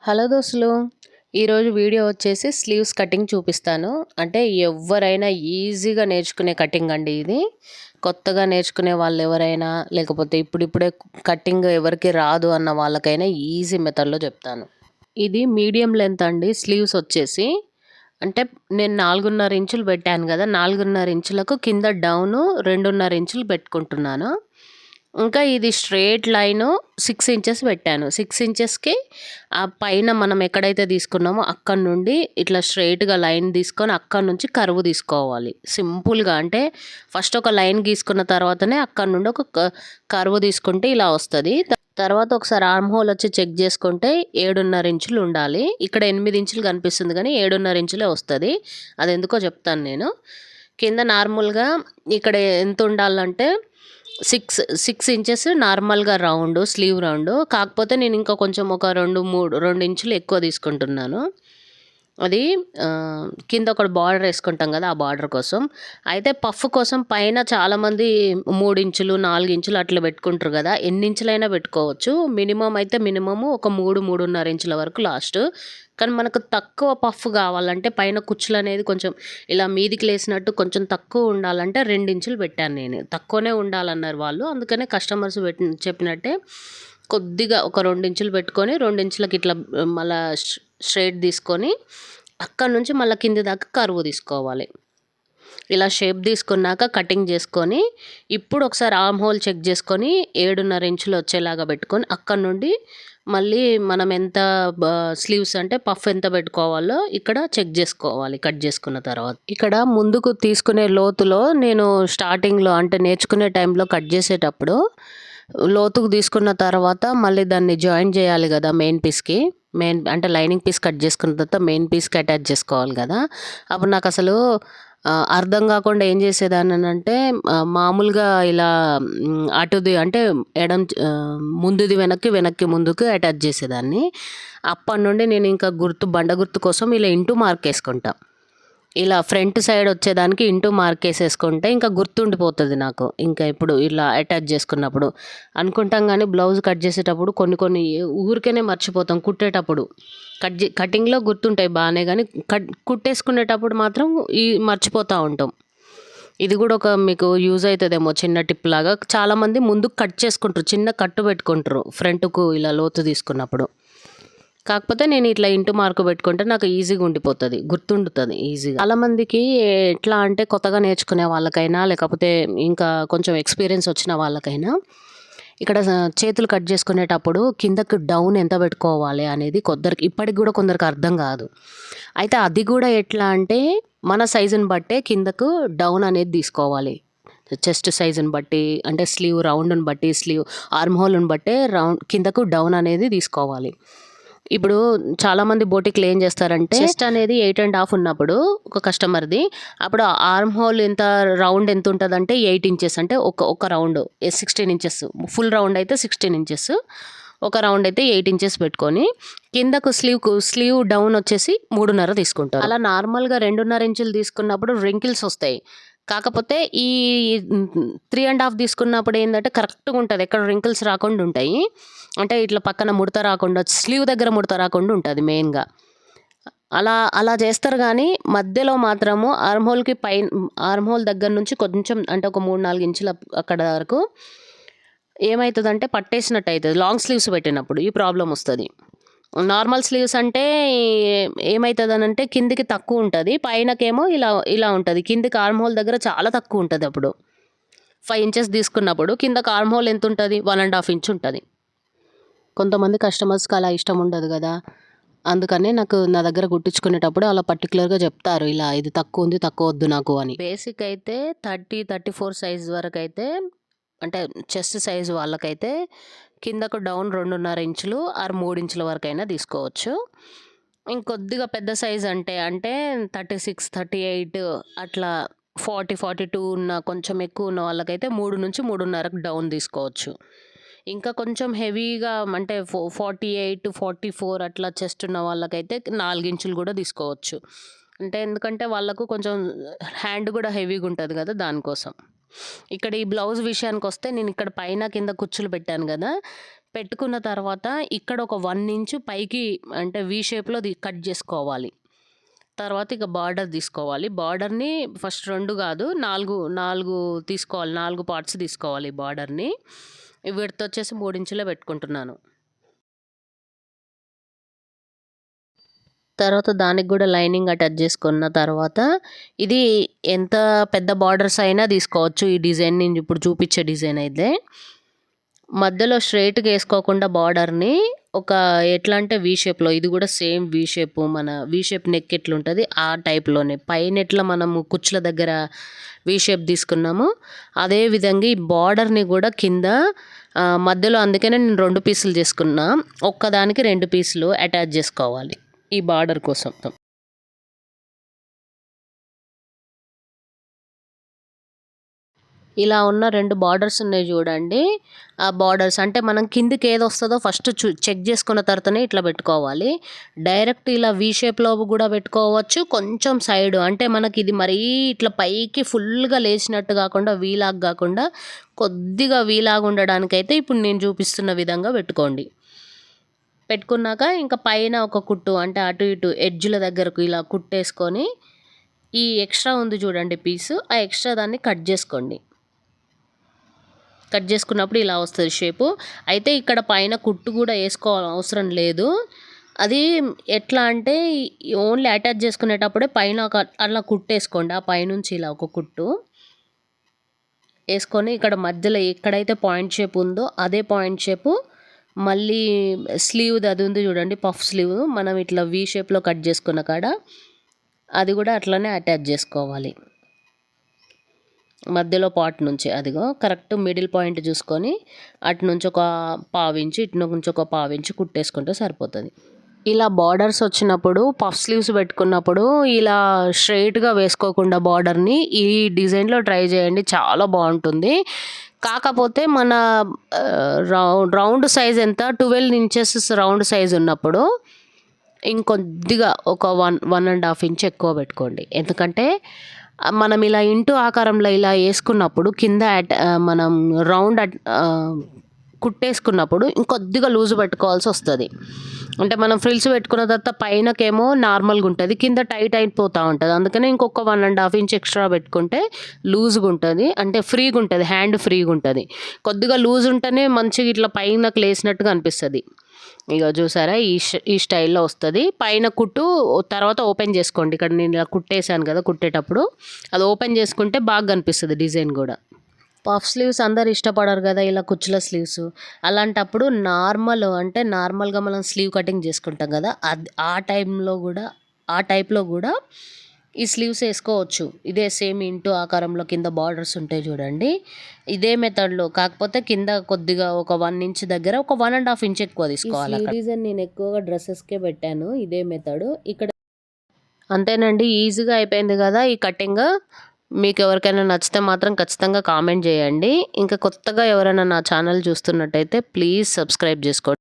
Hello దోస్తులు. ఈరోజు video వచ్చేసి స్లీవ్స్ కటింగ్ చూపిస్తాను. అంటే ఎవ్వరైనా ఈజీగా నేర్చుకునే కటింగ్ అండి ఇది. కొత్తగా నేర్చుకునే వాళ్ళు ఎవరైనా, లేకపోతే ఇప్పుడిప్పుడే కటింగ్ ఎవరికి రాదు అన్న వాళ్ళకైనా ఈజీ మెథడ్లో చెప్తాను. ఇది మీడియం లెంత్ అండి. స్లీవ్స్ వచ్చేసి అంటే నేను 4.5 ఇంచులు పెట్టాను కదా, 4.5 ఇంచులకు కింద డౌను 2.5 ఇంచులు పెట్టుకుంటున్నాను. ఇంకా ఇది స్ట్రెయిట్ లైను 6 ఇంచెస్ పెట్టాను. 6 ఇంచెస్‌కి ఆ పైన మనం ఎక్కడైతే తీసుకున్నామో అక్కడి నుండి ఇట్లా స్ట్రెయిట్‌గా లైన్ తీసుకొని అక్కడి నుంచి కర్వ్ తీసుకోవాలి. సింపుల్‌గా అంటే ఫస్ట్ ఒక లైన్ గీసుకున్న తర్వాతనే అక్కడి నుండి ఒక కర్వ్ తీసుకుంటే ఇలా వస్తది. తర్వాత ఒకసారి ఆర్మ్ హోల్ వచ్చి చెక్ చేసుకుంటే 7.5 ఇంచులు ఉండాలి. ఇక్కడ 8 ఇంచులు కనిపిస్తుంది కానీ 7.5 ఇంచులే వస్తది. అదెందుకో చెప్తాను నేను. కింద నార్మల్‌గా ఇక్కడ ఎంత ఉండాలంటే 6 ఇంచెస్ నార్మల్‌గా రౌండు, స్లీవ్ రౌండు. కాకపోతే నేను ఇంకా కొంచెం ఒక 2 ఇంచులు ఎక్కువ తీసుకుంటున్నాను. అది కింద ఒకటి బార్డర్ వేసుకుంటాం కదా, ఆ బార్డర్ కోసం. అయితే పఫ్ కోసం పైన చాలామంది 3 ఇంచులు, 4 ఇంచులు అట్లా పెట్టుకుంటారు కదా. ఎన్ని ఇంచులైనా పెట్టుకోవచ్చు. మినిమమ్ అయితే మినిమము ఒక 3.5 ఇంచుల వరకు లాస్ట్. కానీ మనకు తక్కువ పఫ్ కావాలంటే పైన కుచ్చులు అనేది కొంచెం ఇలా మీదికి లేసినట్టు కొంచెం తక్కువ ఉండాలంటే 2 ఇంచులు పెట్టాను నేను. తక్కువనే ఉండాలన్నారు వాళ్ళు. అందుకనే కస్టమర్స్ చెప్పినట్టే కొద్దిగా ఒక 2 ఇంచులు పెట్టుకొని 2 ఇంచులకి ఇట్లా మళ్ళా స్ట్రెయిట్ తీసుకొని అక్కడి నుంచి మళ్ళీ కింది దాకా కర్వ్ తీసుకోవాలి. ఇలా షేప్ తీసుకున్నాక కటింగ్ చేసుకొని ఇప్పుడు ఒకసారి ఆర్మ్ హోల్ చెక్ చేసుకొని 7.5 ఇంచులు వచ్చేలాగా పెట్టుకొని అక్కడి నుండి మళ్ళీ మనం ఎంత స్లీవ్స్ అంటే పఫ్ ఎంత పెట్టుకోవాలో ఇక్కడ చెక్ చేసుకోవాలి కట్ చేసుకున్న తర్వాత. ఇక్కడ ముందుకు తీసుకునే లోతులో నేను స్టార్టింగ్లో అంటే నేర్చుకునే టైంలో కట్ చేసేటప్పుడు లోతుకు తీసుకున్న తర్వాత మళ్ళీ దాన్ని జాయిన్ చేయాలి కదా మెయిన్ పీస్కి. మెయిన్ అంటే లైనింగ్ పీస్ కట్ చేసుకున్న తర్వాత మెయిన్ పీస్కి అటాచ్ చేసుకోవాలి కదా. అప్పుడు నాకు అసలు అర్థం కాకుండా ఏం చేసేదాన్నంటే మామూలుగా ఇలా అటుది అంటే ముందుది వెనక్కి, వెనక్కి ముందుకు అటాచ్ చేసేదాన్ని. అప్పటి నుండి నేను ఇంకా బండ గుర్తు కోసం ఇలా ఇంటూ మార్క్ వేసుకుంటా. ఇలా ఫ్రంట్ సైడ్ వచ్చేదానికి ఇంటూ మార్క్ వేసేసుకుంటే ఇంకా గుర్తుండిపోతుంది నాకు. ఇంకా ఇప్పుడు ఇలా అటాచ్ చేసుకున్నప్పుడు అనుకుంటాం కానీ బ్లౌజ్ కట్ చేసేటప్పుడు కొన్ని ఊరికేనే మర్చిపోతాం కుట్టేటప్పుడు. కటింగ్లో గుర్తుంటాయి బాగానే, కానీ కుట్టేసుకునేటప్పుడు మాత్రం మర్చిపోతూ ఉంటాం. ఇది కూడా ఒక మీకు యూజ్ అవుతుందేమో చిన్న టిప్ లాగా. చాలామంది ముందు కట్ చేసుకుంటారు, చిన్న కట్టు పెట్టుకుంటారు ఫ్రంట్కు ఇలా లోతు తీసుకున్నప్పుడు. కాకపోతే నేను ఇట్లా ఇంటూ మార్కు పెట్టుకుంటే నాకు ఈజీగా ఉండిపోతుంది, గుర్తుండుతుంది ఈజీగా. చాలామందికి ఎట్లా అంటే కొత్తగా నేర్చుకునే వాళ్ళకైనా, లేకపోతే ఇంకా కొంచెం ఎక్స్పీరియన్స్ వచ్చిన వాళ్ళకైనా ఇక్కడ చేతులు కట్ చేసుకునేటప్పుడు కిందకు డౌన్ ఎంత పెట్టుకోవాలి అనేది ఇప్పటికి కూడా కొందరికి అర్థం కాదు. అయితే అది కూడా ఎట్లా అంటే మన సైజుని బట్టే కిందకు డౌన్ అనేది తీసుకోవాలి. చెస్ట్ సైజుని బట్టి అంటే స్లీవ్ రౌండ్ని బట్టి, స్లీవ్ ఆర్మ్ హోల్ని బట్టే కిందకు డౌన్ అనేది తీసుకోవాలి. ఇప్పుడు చాలామంది బోటిక్లు ఏం చేస్తారంటే చెస్ట్ అనేది 8.5 ఉన్నప్పుడు ఒక కస్టమర్ది, అప్పుడు ఆర్మ్ హోల్ ఎంత రౌండ్ ఎంత ఉంటుందంటే 8 ఇంచెస్ అంటే ఒక రౌండ్ 16 ఇంచెస్, ఫుల్ రౌండ్ అయితే 16 ఇంచెస్, ఒక రౌండ్ అయితే 8 ఇంచెస్ పెట్టుకొని కిందకు స్లీవ్ డౌన్ వచ్చేసి 3.5 తీసుకుంటారు. అలా నార్మల్గా 2.5 ఇంచులు తీసుకున్నప్పుడు రింకిల్స్ వస్తాయి. కాకపోతే ఈ 3.5 తీసుకున్నప్పుడు ఏంటంటే కరెక్ట్గా ఉంటుంది, ఎక్కడ రింకిల్స్ రాకుండా ఉంటాయి. అంటే ఇట్లా పక్కన ముడత రాకుండా, స్లీవ్ దగ్గర ముడత రాకుండా ఉంటుంది మెయిన్గా. అలా చేస్తారు కానీ మధ్యలో మాత్రము ఆర్మ్ హోల్ దగ్గర నుంచి కొంచెం అంటే ఒక 3-4 ఇంచుల అక్కడ వరకు ఏమవుతుందంటే పట్టేసినట్టు అవుతుంది. లాంగ్ స్లీవ్స్ పెట్టినప్పుడు ఈ ప్రాబ్లం వస్తుంది. నార్మల్ స్లీవ్స్ అంటే ఏమవుతుందనంటే కిందికి తక్కువ ఉంటుంది, పైనకేమో ఇలా ఉంటుంది. కిందికి ఆర్మ్ హోల్ దగ్గర చాలా తక్కువ ఉంటుంది. అప్పుడు 5 ఇంచెస్ తీసుకున్నప్పుడు కిందకి ఆర్మ్ హోల్ ఎంత ఉంటుంది, 1.5 ఇంచ్ ఉంటుంది. కొంతమంది కస్టమర్స్కి అలా ఇష్టం ఉండదు కదా, అందుకనే నా దగ్గర కుట్టించుకునేటప్పుడు అలా పర్టికులర్గా చెప్తారు, ఇలా ఇది తక్కువ ఉంది, తక్కువ వద్దు నాకు అని. బేసిక్ అయితే 34 సైజ్ వరకు అయితే అంటే చెస్ట్ సైజ్ వాళ్ళకైతే కిందకు డౌన్ 2.5 ఇంచులు ఆర్ 3 ఇంచుల వరకైనా తీసుకోవచ్చు. ఇంకొద్దిగా పెద్ద సైజ్ అంటే 36, 38 అట్లా 40, 42 ఉన్న కొంచెం ఎక్కువ ఉన్న వాళ్ళకైతే 3 నుంచి 3.5కు డౌన్ తీసుకోవచ్చు. ఇంకా కొంచెం హెవీగా అంటే 48, 44 అట్లా చెస్ట్ ఉన్న వాళ్ళకైతే 4 ఇంచులు కూడా తీసుకోవచ్చు. అంటే ఎందుకంటే వాళ్ళకు కొంచెం హ్యాండ్ కూడా హెవీగా ఉంటుంది కదా, దానికోసం. ఇక్కడ ఈ బ్లౌజ్ విషయానికి వస్తే నేను ఇక్కడ పైన కింద కుచ్చులు పెట్టాను కదా, పెట్టుకున్న తర్వాత ఇక్కడ ఒక 1 ఇంచు పైకి అంటే వి షేప్‌లో కట్ చేసుకోవాలి. తర్వాత ఇక బార్డర్ తీసుకోవాలి. బార్డర్‌ని ఫస్ట్ 2 కాదు 4 తీసుకోవాలి. 4 పార్ట్స్ తీసుకోవాలి బార్డర్‌ని. విడ్త్ వచ్చేసి 3 ఇంచులే పెట్టుకుంటున్నాను. తర్వాత దానికి గూడా లైనింగ్ అటాచ్ చేసుకున్న తర్వాత, ఇది ఎంత పెద్ద బార్డర్స్ అయినా తీసుకోవచ్చు. ఈ డిజైన్ నేను ఇప్పుడు చూపిచ్చే డిజైన్ అయితే. మధ్యలో స్ట్రెయిట్‌గా ఏసుకోకుండా బార్డర్‌ని ఒక ఎట్లా అంటే వి షేప్‌లో ఇది గూడా సేమ్ వి షేపు మన వి షేప్ నెక్ ఎట్లుంటది ఆ టైప్‌లోనే. పైన ఎట్లా మనము కుచ్చుల దగ్గర వి షేప్ తీసుకున్నామో, అదే విధంగా ఈ బార్డర్‌ని గూడా కింద మధ్యలో అందుకనే నేను 2 పీసులు చేసుకున్నా. ఒక్కదానికి 2 పీసులు అటాచ్ జేసుకోవాలి. ఈ బార్డర్ కోసం. ఇలా ఉన్న 2 బార్డర్స్ ఉన్నాయి చూడండి. ఆ బార్డర్స్ అంటే మనం కిందకి ఏదొస్తదో ఫస్ట్ చెక్ చేసుకున్న తర్వాతనే ఇట్లా పెట్టుకోవాలి. డైరెక్ట్ ఇలా వి షేప్‌లో గూడా పెట్టుకోవచ్చు. కొంచెం సైడ్ అంటే మనకి ఇది మరీ ఇట్లా పైకి ఫుల్‌గా లేచినట్టు గాకుండా వీలాగా గాకుండా కొద్దిగా వీలాగా ఉండడానికైతే ఇప్పుడు నేను చూపిస్తున్న విధంగా పెట్టుకోండి. పెట్టుకున్నాక ఇంకా పైన ఒక కుట్టు అంటే అటు ఇటు ఎడ్జ్‌ల దగ్గరకు ఇలా కుట్టేసుకొని, ఈ ఎక్స్ట్రా ఉంది చూడండి పీసు, ఆ ఎక్స్ట్రా దాన్ని కట్ చేసుకోండి. కట్ చేసుకున్నప్పుడు ఇలా వస్తది షేపు. అయితే ఇక్కడ పైన కుట్టు కూడా అవసరం లేదు. అది ఎట్లా అంటే ఓన్లీ అటాచ్ చేసుకునేటప్పుడే పైన అలా కుట్టేసుకోండి. ఆ పైనుంచి ఇలా ఒక కుట్టు ఏసుకొని ఇక్కడ మధ్యలో ఎక్కడైతే పాయింట్ షేప్ ఉందో అదే పాయింట్ షేపు మళ్ళీ స్లీవ్‌ది అది ఉంది చూడండి పఫ్ స్లీవ్ మనం ఇట్లా వి షేప్‌లో కట్ చేసుకున్న కాడ అది కూడా అట్లనే అటాచ్ చేసుకోవాలి. మధ్యలో పార్ట్ నుంచి అదిగో కరెక్ట్ మిడిల్ పాయింట్ చూసుకొని అటు నుంచి ఒక పావించి ఇటు నుంచి ఒక పావించి కుట్టేసుకుంటే సరిపోతుంది. ఇలా బార్డర్స్ వచ్చినప్పుడు పఫ్ స్లీవ్స్ పెట్టుకున్నప్పుడు ఇలా స్ట్రెయిట్‌గా వేసుకోకుండా బార్డర్‌ని ఈ డిజైన్‌లో ట్రై చేయండి. చాలా బాగుంటుంది. కాకపోతే మన రౌండ్ సైజ్ ఎంత 12 ఇంచెస్ రౌండ్ సైజ్ ఉన్నప్పుడు ఇంకొద్దిగా ఒక 1.5 ఇంచ్ ఎక్కువ పెట్టుకోండి. ఎందుకంటే మనం ఇలా ఇంటూ ఆకారంలో ఇలా వేసుకున్నప్పుడు కింద మనం రౌండ్ కుట్టేసుకున్నప్పుడు ఇంకొద్దిగా లూజ్ పెట్టుకోవాల్సి వస్తుంది. అంటే మనం ఫ్రిల్స్ పెట్టుకున్న తర్వాత పైనకేమో నార్మల్గా ఉంటుంది, కింద టైట్ అయిపోతూ ఉంటుంది. అందుకని ఇంకొక 1.5 ఇంచ్ ఎక్స్ట్రా పెట్టుకుంటే లూజ్గా ఉంటుంది, అంటే ఫ్రీగా ఉంటుంది, హ్యాండ్ ఫ్రీగా ఉంటుంది. కొద్దిగా లూజ్ ఉంటేనే మంచిగా ఇట్లా పైనకి లేసినట్టుగా అనిపిస్తుంది. ఇక చూసారా ఈ స్టైల్లో వస్తుంది. పైన కుట్టు తర్వాత ఓపెన్ చేసుకోండి. ఇక్కడ నేను ఇలా కుట్టేసాను కదా, కుట్టేటప్పుడు అది ఓపెన్ చేసుకుంటే బాగా కనిపిస్తుంది డిజైన్ కూడా. పఫ్ స్లీవ్స్ అందరు ఇష్టపడరు కదా ఇలా కుచ్చుల స్లీవ్స్. అలాంటప్పుడు అంటే నార్మల్గా మనం స్లీవ్ కటింగ్ చేసుకుంటాం కదా, ఆ టైప్లో కూడా ఈ స్లీవ్స్ వేసుకోవచ్చు. ఇదే సేమ్ ఇంటూ ఆకారంలో కింద బార్డర్స్ ఉంటాయి చూడండి, ఇదే మెథడ్లో. కాకపోతే కింద కొద్దిగా ఒక 1 ఇంచ్ దగ్గర ఒక 1.5 ఇంచ్ ఎక్కువ తీసుకోవాలి. ఈ డిజైన్ నేను ఎక్కువగా డ్రెస్సెస్కే పెట్టాను ఇదే మెథడ్. ఇక్కడ అంతేనండి, ఈజీగా అయిపోయింది కదా ఈ కటింగ్. మీకు ఎవరికైనా నచ్చితే మాత్రం ఖచ్చితంగా కామెంట్ చేయండి. ఇంకా కొత్తగా ఎవరైనా నా ఛానల్ చూస్తున్నట్టయితే ప్లీజ్ సబ్స్క్రైబ్ చేసుకోండి.